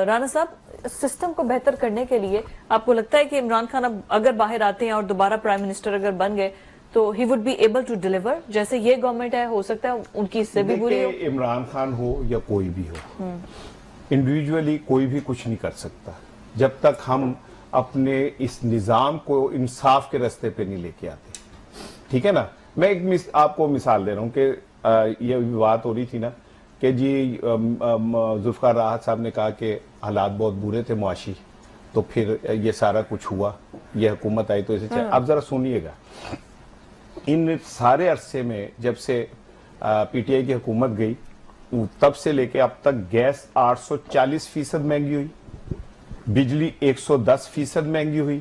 رانا صاحب سسٹم کو بہتر کرنے کے لیے آپ کو لگتا ہے کہ عمران خان اب اگر باہر آتے ہیں اور دوبارہ پرائم منسٹر اگر بن گئے تو he would be able to deliver جیسے یہ گورنمنٹ ہے؟ ہو سکتا ہے ان کی اس سے بھی بری ہو. عمران خان ہو یا کوئی بھی ہو، انڈیویجولی کوئی بھی کچھ نہیں کر سکتا جب تک ہم اپنے اس نظام کو انصاف کے رستے پہ نہیں لے کے آتے. ٹھیک ہے نا؟ میں ایک آپ کو مثال دے رہا ہوں کہ یہ بات ہو رہی تھی نا کہ جی ذوالفقار راحت صاحب نے کہا کہ حالات بہت برے تھے معاشی، تو پھر یہ سارا کچھ ہوا، یہ حکومت آئی تو اسے چاہے. اب ذرا سنیے گا، ان سارے عرصے میں جب سے پی ٹی آئی کی حکومت گئی تب سے لے کے اب تک گیس 840% مہنگی ہوئی، بجلی 110% مہنگی ہوئی،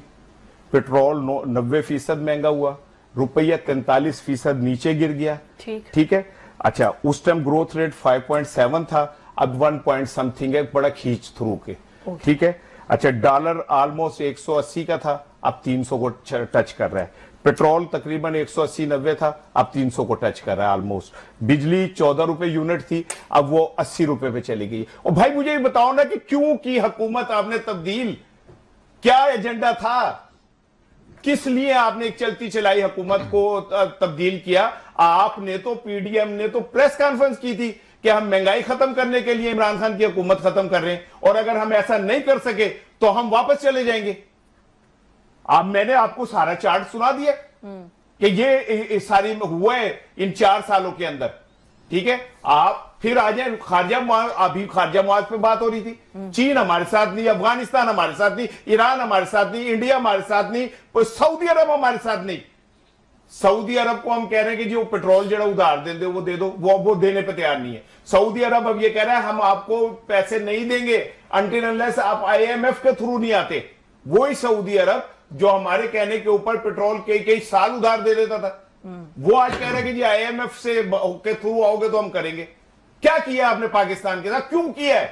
پیٹرول 90% مہنگا ہوا، روپیہ 43% نیچے گر گیا. ٹھیک ہے. اچھا اس ٹائم گروتھ ریٹ 5.7 تھا، اب 1 پوائنٹ سم تھنگ ہے، بڑا کھینچ تھرو کے. ٹھیک ہے. اچھا ڈالر آلموسٹ 180 کا تھا، اب 300 کو ٹچ کر رہا ہے. پیٹرول تقریباً 180-90 تھا، اب 300 کو ٹچ کر رہا ہے آلموسٹ. بجلی 14 روپے یونٹ تھی، اب وہ 80 روپے پہ چلی گئی. اور بھائی مجھے یہ بتاؤ نا کہ کیوں کی حکومت آپ نے تبدیل؟ کیا ایجنڈا تھا؟ کس لیے آپ نے ایک چلتی چلائی حکومت کو تبدیل کیا؟ آپ نے تو پی ڈی ایم نے تو پریس کانفرنس کی تھی کہ ہم مہنگائی ختم کرنے کے لیے عمران خان کی حکومت ختم کر رہے ہیں، اور اگر ہم ایسا نہیں کر سکے تو ہم واپس چلے جائیں گے. میں نے آپ کو سارا چارٹ سنا دیا کہ یہ ساری ہوا ہے ان 4 سالوں کے اندر. ٹھیک ہے. آپ پھر آ جائیں خارجہ ابھی خارجہ معاذ پہ بات ہو رہی تھی. چین ہمارے ساتھ نہیں، افغانستان ہمارے ساتھ نہیں، ایران ہمارے ساتھ نہیں، انڈیا ہمارے ساتھ نہیں، سعودی عرب ہمارے ساتھ نہیں. سعودی عرب کو ہم کہہ رہے ہیں کہ جی وہ پیٹرول جڑا ادھار دے دے وہ دے دو، وہ دینے پہ تیار نہیں ہے. سعودی عرب اب یہ کہہ رہا ہے ہم آپ کو پیسے نہیں دیں گے انٹل انلیس آپ آئی ایم ایف کے تھرو نہیں آتے. وہی سعودی عرب جو ہمارے کہنے کے اوپر پیٹرول کئی سال ادھار دے دیتا تھا، وہ آج کہہ رہے کہ جی آئی ایم ایف سے کے تھرو آؤ گے تو ہم کریں گے. کیا کیا آپ نے پاکستان کے ساتھ؟ کیوں کیا ہے؟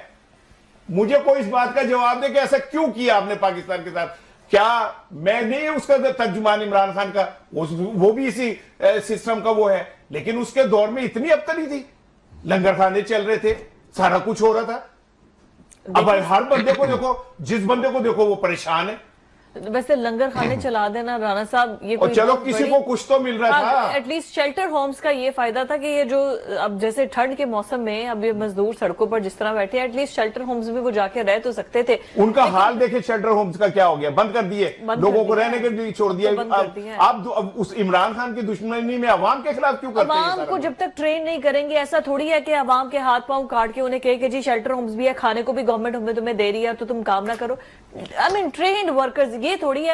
مجھے کوئی اس بات کا جواب دے کہ ایسا کیوں کیا آپ نے پاکستان کے ساتھ. کیا میں نہیں اس کا ترجمان عمران خان کا، وہ بھی اسی سسٹم کا وہ ہے، لیکن اس کے دور میں اتنی ابتری تھی، لنگر خانے چل رہے تھے، سارا کچھ ہو رہا تھا. اب ہر بندے کو دیکھو، جس بندے کو دیکھو وہ پریشان ہے. ویسے لنگر خانے چلا دینا رانا صاحب یہ اور چلو کسی کو کچھ تو مل رہا تھا. ایٹ لیسٹ شیلٹر ہومز کا یہ فائدہ تھا کہ یہ جو اب جیسے ٹھنڈ کے موسم میں اب یہ مزدور سڑکوں پر جس طرح بیٹھے ایٹ لیسٹ شیلٹر ہومز میں وہ جا کے رہ تو سکتے تھے. ان کا حال دیکھیں شیلٹر ہومز کا کیا ہو گیا، بند کر دیے، لوگوں کو رہنے کے لیے چھوڑ دیا. آپ اس عمران خان کی دشمنی میں عوام کے خلاف کیوں کرتے ہیں؟ عوام کو جب تک ٹرین نہیں کریں گے ایسا تھوڑی ہے کہ عوام کے ہاتھ پاؤں کاٹ کے انہیں کہے کہ جی شیلٹر ہومز بھی ہے، کھانے کو بھی گورنمنٹ ہمیں تمہیں دے رہی ہے تو تم کام نہ کرو. آئی مین ٹرینڈ ورکرز، یہ تھوڑی ہے